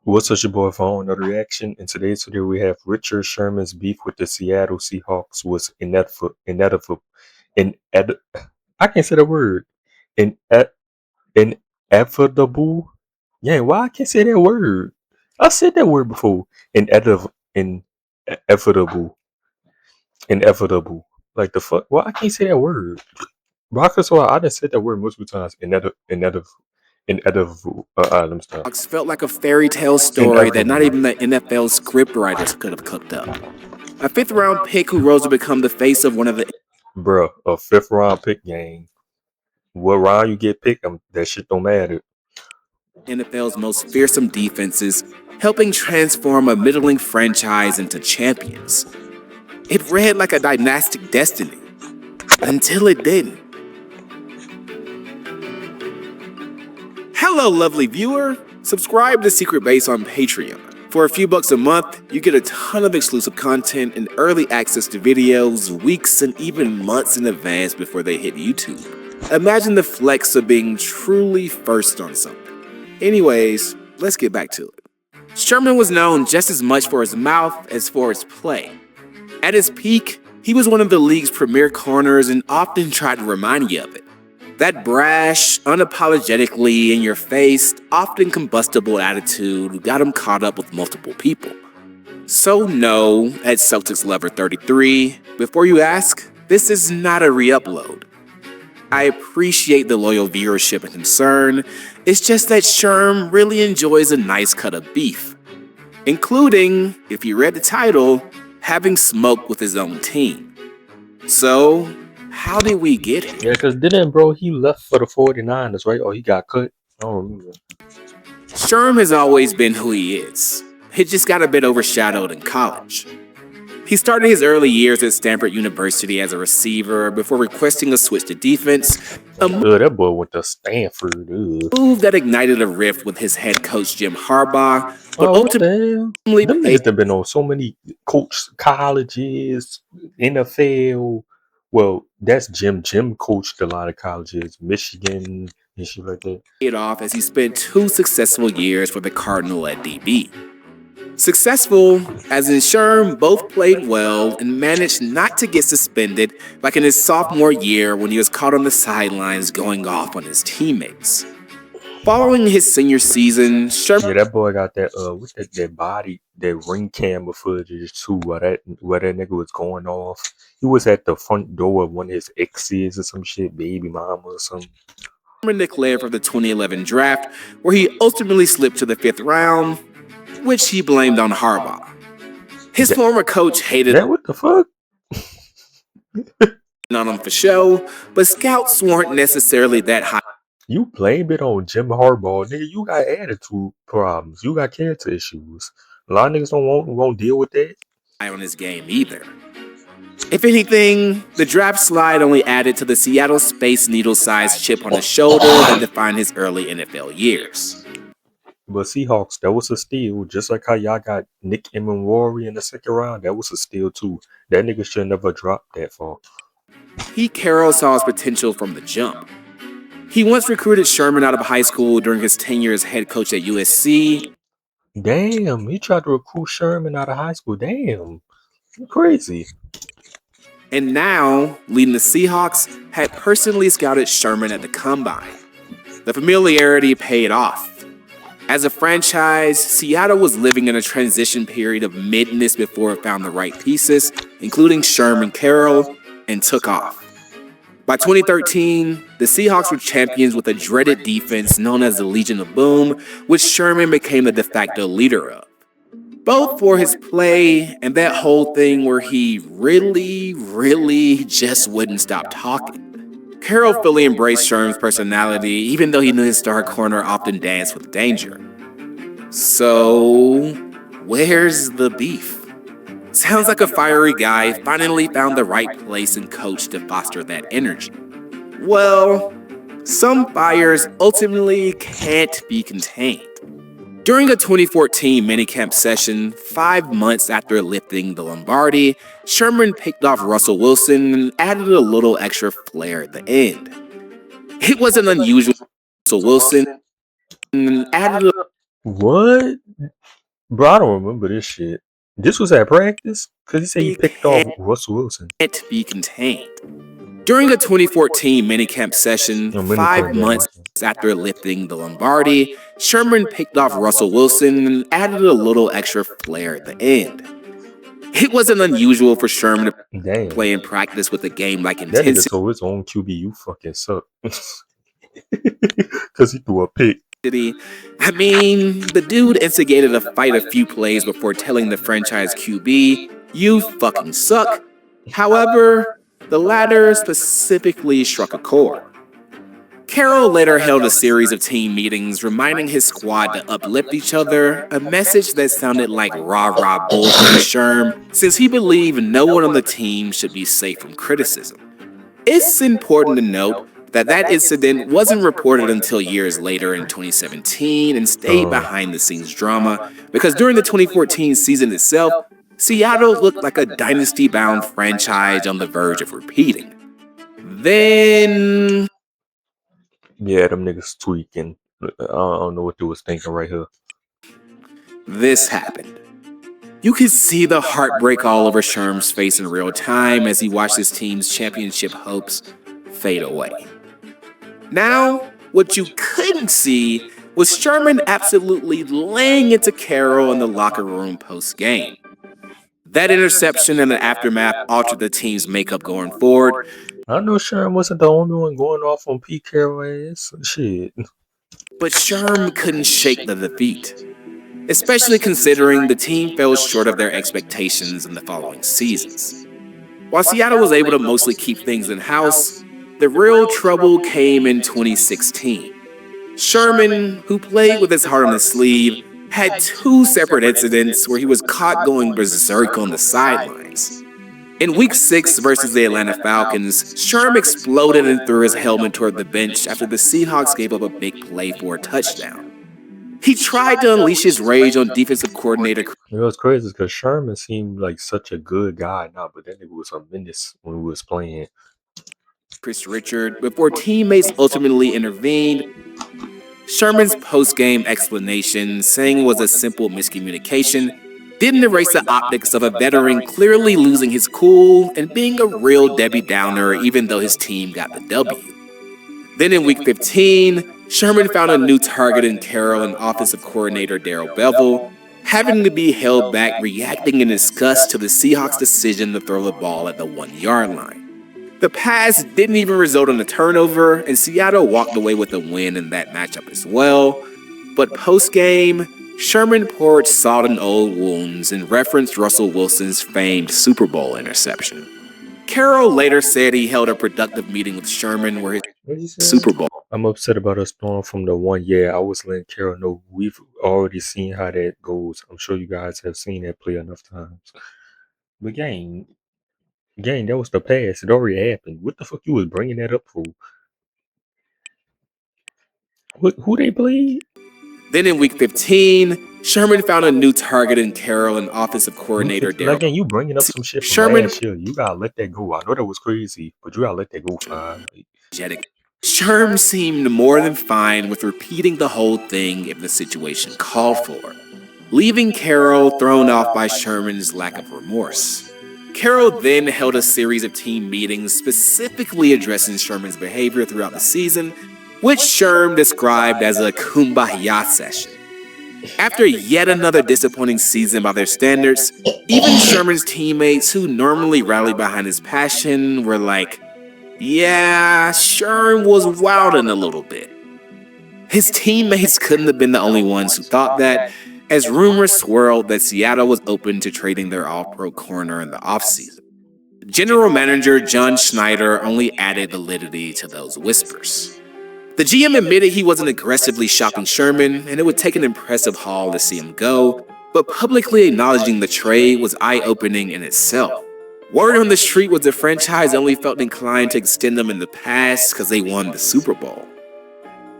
What's up, your boy Phone? Another reaction. In today's video, we have Richard Sherman's beef with the Seattle Seahawks was inevitable. In I can't say the word. In Inevitable. Yeah, why I can't say that word? I said that word before. Inevitable. Inevitable. Like the fuck? Well, I can't say that word. Rockers, well, I done said that word multiple times. Inevitable. Let me stop. Felt like a fairy tale story that not Inevitable. even the NFL script writers could have cooked up. A fifth round pick who rose to become the face of one of the Bruh, a fifth round pick game. What round you get picked, that shit don't matter. NFL's most fearsome defenses, helping transform a middling franchise into champions. It read like a dynastic destiny, until it didn't. Hello, lovely viewer. Subscribe to Secret Base on Patreon. For a few bucks a month, you get a ton of exclusive content and early access to videos weeks and even months in advance before they hit YouTube. Imagine the flex of being truly first on something. Anyways, let's get back to it. Sherman was known just as much for his mouth as for his play. At his peak, he was one of the league's premier corners and often tried to remind you of it. That brash, unapologetically in-your-face, often combustible attitude got him caught up with multiple people. So no, at Celtics Lover 33, before you ask, this is not a re-upload. I appreciate the loyal viewership and concern, it's just that Sherm really enjoys a nice cut of beef. Including, if you read the title, having smoke with his own team. So, how did we get here? Yeah, because didn't bro, he left for the 49ers, right? Or he got cut? I don't remember. Sherm has always been who he is. He just got a bit overshadowed in college. He started his early years at Stanford University as a receiver before requesting a switch to defense, a That boy went to Stanford. move that ignited a rift with his head coach Jim Harbaugh, but Oh, what the hell? ultimately Them paid niggas have been on so many colleges, NFL. Well, that's Jim. Jim coached a lot of colleges, Michigan and shit like that. off as he spent 2 successful years for the Cardinal at DB. Successful, as in Sherm both played well and managed not to get suspended like in his sophomore year when he was caught on the sidelines going off on his teammates. Following his senior season, Sherman Yeah, that boy got that what's that body, that ring camera footage too, where that nigga was going off. He was at the front door of one of his exes or some shit, baby mama or something. declared for the 2011 draft, where he ultimately slipped to the 5th round, which he blamed on Harbaugh. His former coach hated That what the fuck? on him for show, but scouts weren't necessarily that high. You blame it on Jim Harbaugh, nigga. You got attitude problems. You got character issues. A lot of niggas won't deal with that. On his game either. If anything, the draft slide only added to the Seattle Space Needle-sized chip on his shoulder that defined his early NFL years. But Seahawks, that was a steal. Just like how y'all got Nick Rory in the second round, that was a steal too. That nigga should never dropped that far. Pete Carroll saw his potential from the jump. He once recruited Sherman out of high school during his tenure as head coach at USC. Damn, he tried to recruit Sherman out of high school. Damn, crazy. And now, leading the Seahawks, had personally scouted Sherman at the Combine. The familiarity paid off. As a franchise, Seattle was living in a transition period of midness before it found the right pieces, including Sherman Carroll, and took off. By 2013, the Seahawks were champions with a dreaded defense known as the Legion of Boom, which Sherman became the de facto leader of. Both for his play and that whole thing where he really just wouldn't stop talking. Carroll fully embraced Sherman's personality, even though he knew his star corner often danced with danger. So, where's the beef? Sounds like a fiery guy finally found the right place and coach to foster that energy. Well, some fires ultimately can't be contained. During a 2014 minicamp session, 5 months after lifting the Lombardi, Sherman picked off Russell Wilson and added a little extra flair at the end. It wasn't unusual. Russell Wilson added a What? Bro, I don't remember this shit. This was at practice? Because he said he picked off Russell Wilson. Can't be contained. During a 2014 minicamp session, 5 months after lifting the Lombardi, Sherman picked off Russell Wilson and added a little extra flair at the end. It wasn't unusual for Sherman to play in practice with a game-like intensity. That nigga told his own QB, you fucking suck. Because he threw a pick. I mean, the dude instigated a fight a few plays before telling the franchise QB, "You fucking suck." However, the latter specifically struck a chord. Carroll later held a series of team meetings reminding his squad to uplift each other, a message that sounded like rah-rah bullshit to Sherm, since he believed no one on the team should be safe from criticism. It's important to note that incident wasn't reported until years later in 2017 and stayed behind-the-scenes drama, because during the 2014 season itself, Seattle looked like a dynasty-bound franchise on the verge of repeating. Then... yeah, them niggas tweaking. I don't know what they was thinking right here. This happened. You could see the heartbreak all over Sherm's face in real time as he watched his team's championship hopes fade away. Now, what you couldn't see was Sherman absolutely laying into Carroll in the locker room post-game. That interception and the aftermath altered the team's makeup going forward. I know Sherman wasn't the only one going off on Pete Carroll ass. Shit. But Sherman couldn't shake the defeat, especially considering the team fell short of their expectations in the following seasons. While Seattle was able to mostly keep things in-house, the real trouble came in 2016. Sherman, who played with his heart on his sleeve, had 2 separate incidents where he was caught going berserk on the sidelines. In Week 6 versus the Atlanta Falcons, Sherman exploded and threw his helmet toward the bench after the Seahawks gave up a big play for a touchdown. He tried to unleash his rage on defensive coordinator. You know what's crazy is because Sherman seemed like such a good guy now, but then it was a menace when he was playing. Richard, before teammates ultimately intervened. Sherman's post-game explanation, saying it was a simple miscommunication, didn't erase the optics of a veteran clearly losing his cool and being a real Debbie Downer even though his team got the W. Then in Week 15, Sherman found a new target in Carroll and offensive coordinator Darrell Bevell, having to be held back, reacting in disgust to the Seahawks' decision to throw the ball at the 1-yard line. The pass didn't even result in a turnover, and Seattle walked away with a win in that matchup as well. But post-game, Sherman poured salt in old wounds and referenced Russell Wilson's famed Super Bowl interception. Carroll later said he held a productive meeting with Sherman where his Super Bowl. I'm upset about us throwing from the 1. Yeah, I was letting Carroll know we've already seen how that goes. I'm sure you guys have seen that play enough times. But gang, that was the pass. It already happened. What the fuck you was bringing that up for? Who they played? Then in Week 15, Sherman found a new target in Carroll and offensive coordinator Darrell. Again, you bringing up some shit from last year. You gotta let that go. I know that was crazy, but you gotta let that go, fine. Sherm seemed more than fine with repeating the whole thing if the situation called for, leaving Carroll thrown off by Sherman's lack of remorse. Carroll then held a series of team meetings specifically addressing Sherman's behavior throughout the season, which Sherm described as a kumbaya session. After yet another disappointing season by their standards, even Sherman's teammates who normally rally behind his passion were like, yeah, Sherm was wilding a little bit. His teammates couldn't have been the only ones who thought that, as rumors swirled that Seattle was open to trading their all-pro corner in the offseason. General Manager John Schneider only added validity to those whispers. The GM admitted he wasn't aggressively shopping Sherman, and it would take an impressive haul to see him go, but publicly acknowledging the trade was eye-opening in itself. Word on the street was the franchise only felt inclined to extend them in the past because they won the Super Bowl.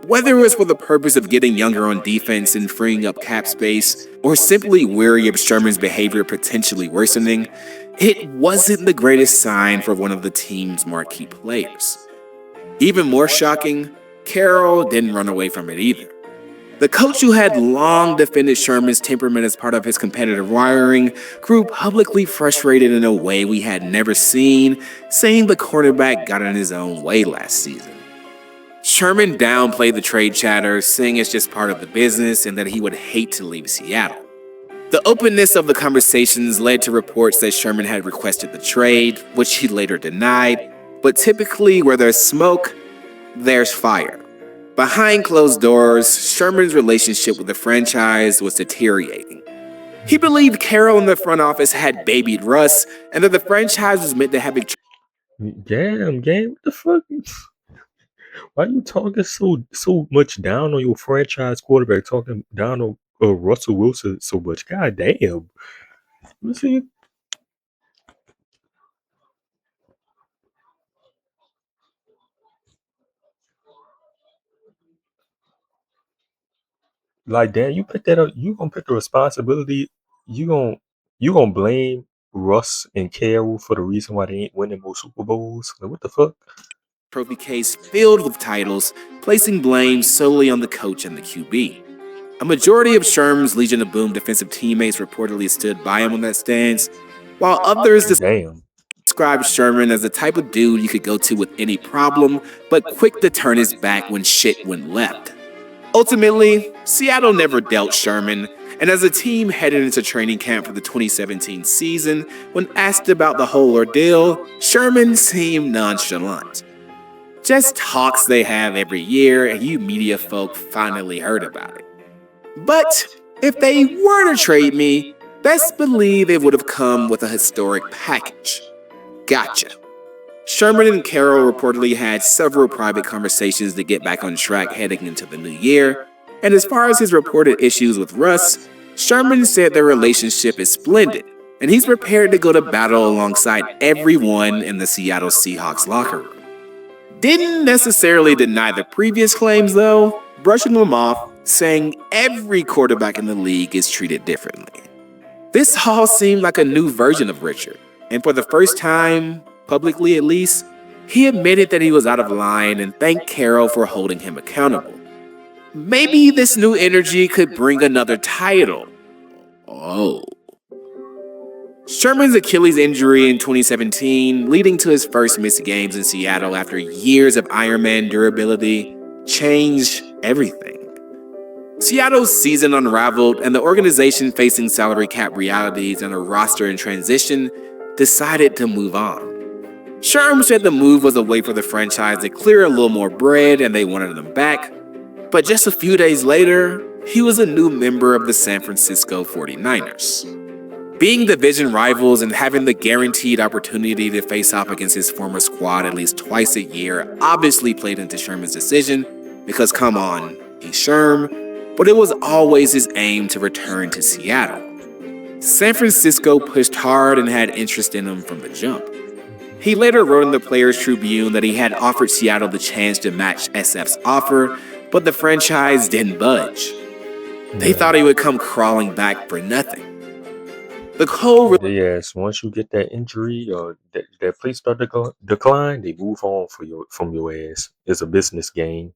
Whether it was for the purpose of getting younger on defense and freeing up cap space, or simply weary of Sherman's behavior potentially worsening, it wasn't the greatest sign for one of the team's marquee players. Even more shocking, Carroll didn't run away from it either. The coach, who had long defended Sherman's temperament as part of his competitive wiring, grew publicly frustrated in a way we had never seen, saying the cornerback got in his own way last season. Sherman downplayed the trade chatter, saying it's just part of the business and that he would hate to leave Seattle. The openness of the conversations led to reports that Sherman had requested the trade, which he later denied, but typically where there's smoke, there's fire. Behind closed doors, Sherman's relationship with the franchise was deteriorating. He believed Carroll in the front office had babied Russ, and that the franchise was meant to have a Damn, game, what the fuck? Why you talking so much down on your franchise quarterback, talking down on Russell Wilson so much? God damn. Let's see. Like, damn, you put that up. You gonna put the responsibility. You gonna blame Russ and Carroll for the reason why they ain't winning more Super Bowls? Like, what the fuck? trophy case filled with titles, placing blame solely on the coach and the QB. A majority of Sherman's Legion of Boom defensive teammates reportedly stood by him on that stance, while others Damn. described Sherman as the type of dude you could go to with any problem, but quick to turn his back when shit went left. Ultimately, Seattle never dealt Sherman, and as the team headed into training camp for the 2017 season, when asked about the whole ordeal, Sherman seemed nonchalant. Just talks they have every year, and you media folk finally heard about it. But if they were to trade me, best believe it would have come with a historic package. Gotcha. Sherman and Carroll reportedly had several private conversations to get back on track heading into the new year, and as far as his reported issues with Russ, Sherman said their relationship is splendid, and he's prepared to go to battle alongside everyone in the Seattle Seahawks locker room. Didn't necessarily deny the previous claims though, brushing them off, saying every quarterback in the league is treated differently. This all seemed like a new version of Richard, and for the first time, publicly at least, he admitted that he was out of line and thanked Carroll for holding him accountable. Maybe this new energy could bring another title. Oh. Sherman's Achilles injury in 2017, leading to his first missed games in Seattle after years of Iron Man durability, changed everything. Seattle's season unraveled, and the organization, facing salary cap realities and a roster in transition, decided to move on. Sherm said the move was a way for the franchise to clear a little more bread and they wanted him back, but just a few days later, he was a new member of the San Francisco 49ers. Being division rivals and having the guaranteed opportunity to face off against his former squad at least twice a year obviously played into Sherman's decision, because come on, he's Sherm, but it was always his aim to return to Seattle. San Francisco pushed hard and had interest in him from the jump. He later wrote in the Players Tribune that he had offered Seattle the chance to match SF's offer, but the franchise didn't budge. They thought he would come crawling back for nothing. The whole Yes, once you get that injury or that play start to decline, they move on from your ass. It's a business game.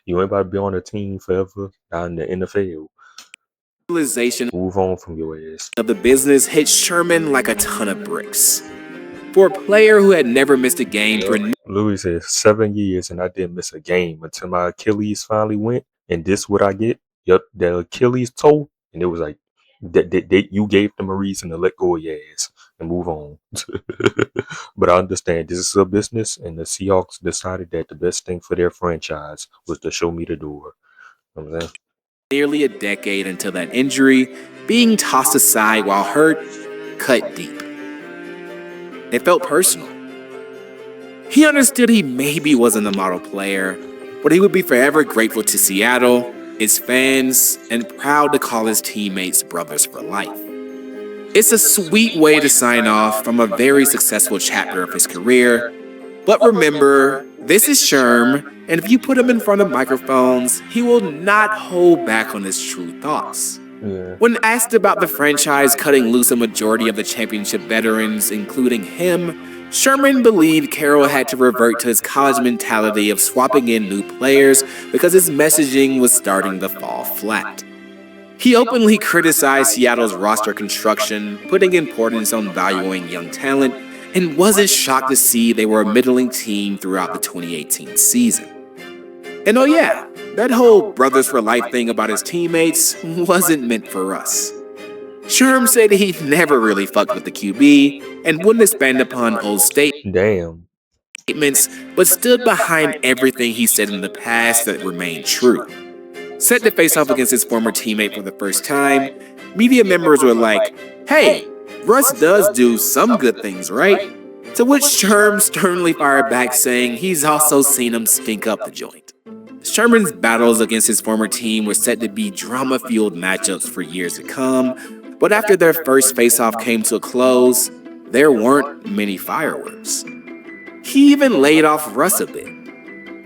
You ain't about to be on a team forever down in the NFL. realization Move on from your ass. of the business hit Sherman like a ton of bricks. For a player who had never missed a game for Louis said 7 years and I didn't miss a game until my Achilles finally went, and this what I get? Yep, the Achilles toe, and it was like that you gave them a reason to let go of your ass and move on. But I understand this is a business, and the Seahawks decided that the best thing for their franchise was to show me the door. You know what I'm saying? nearly a decade until that injury, being tossed aside while hurt, cut deep. It felt personal. He understood he maybe wasn't a model player, but he would be forever grateful to Seattle, its fans, and proud to call his teammates brothers for life. It's a sweet way to sign off from a very successful chapter of his career, but remember, this is Sherm, and if you put him in front of microphones, he will not hold back on his true thoughts. Yeah. When asked about the franchise cutting loose a majority of the championship veterans, including him, Sherman believed Carroll had to revert to his college mentality of swapping in new players because his messaging was starting to fall flat. He openly criticized Seattle's roster construction, putting importance on valuing young talent, and wasn't shocked to see they were a middling team throughout the 2018 season. And oh yeah, that whole brothers for life thing about his teammates wasn't meant for Russ. Sherm said he never really fucked with the QB and wouldn't expand upon old Damn. statements, but stood behind everything he said in the past that remained true. Set to face off against his former teammate for the first time, media members were like, "Hey, Russ does do some good things, right?" To which Sherm sternly fired back saying he's also seen him stink up the joint. Sherman's battles against his former team were set to be drama-fueled matchups for years to come, but after their first face-off came to a close, there weren't many fireworks. He even laid off Russ a bit.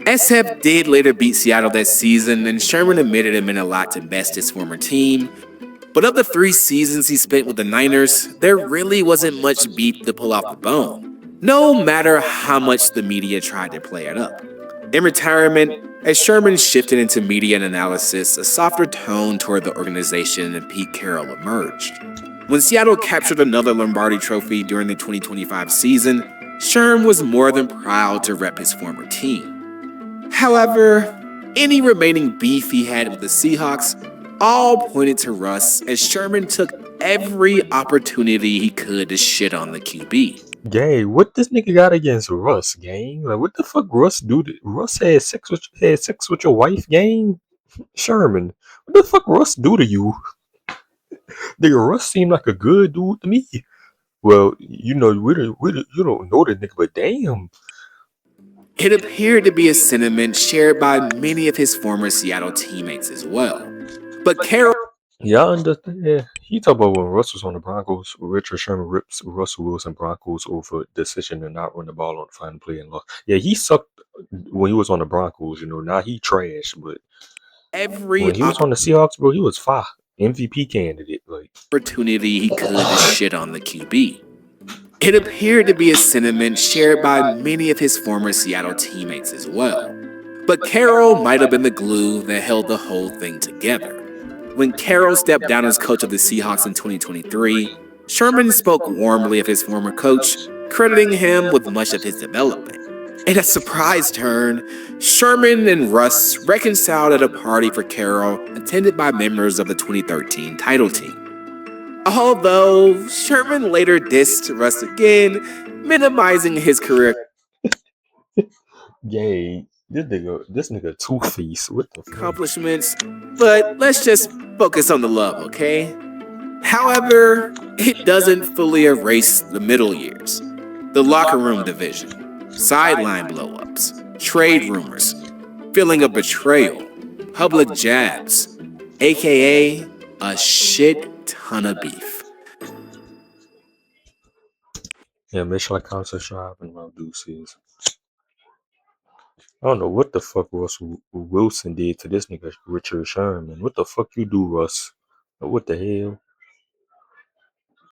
SF did later beat Seattle that season, and Sherman admitted it meant a lot to best his former team. But of the 3 seasons he spent with the Niners, there really wasn't much beef to pull off the bone, no matter how much the media tried to play it up. In retirement, as Sherman shifted into media and analysis, a softer tone toward the organization and Pete Carroll emerged. When Seattle captured another Lombardi trophy during the 2025 season, Sherm was more than proud to rep his former team. However, any remaining beef he had with the Seahawks all pointed to Russ, as Sherman took every opportunity he could to shit on the QB. Gang, what this nigga got against Russ, gang? Like, what the fuck Russ do? Russ had sex with your wife, gang? Sherman, what the fuck Russ do to you? Nigga, Russ seemed like a good dude to me. Well, you know, you don't know the nigga, but damn. It appeared to be a sentiment shared by many of his former Seattle teammates as well. But Carroll, Yeah, I understand. Yeah. He talk about when Russ was on the Broncos, Richard Sherman rips Russell Wilson Broncos over decision to not run the ball on the final play and loss. Yeah, he sucked when he was on the Broncos, you know. Now he trash, but every when he was on the Seahawks, bro, he was fire. MVP candidate. Like, opportunity he could to shit on the QB. It appeared to be a sentiment shared by many of his former Seattle teammates as well. But Carroll might have been the glue that held the whole thing together. When Carroll stepped down as coach of the Seahawks in 2023, Sherman spoke warmly of his former coach, crediting him with much of his development. In a surprise turn, Sherman and Russ reconciled at a party for Carroll attended by members of the 2013 title team. Although Sherman later dissed Russ again, minimizing his career yay, this nigga Two-Face. What the fuck? accomplishments, but let's just focus on the love, okay? However, it doesn't fully erase the middle years. The locker room division, sideline blowups, trade rumors, feeling of betrayal, public jabs, aka a shit ton of beef. Yeah, make sure I comment, subscribe, and my deuces. I don't know what the fuck Russell Wilson did to this nigga Richard Sherman. What the fuck you do, Russ? What the hell?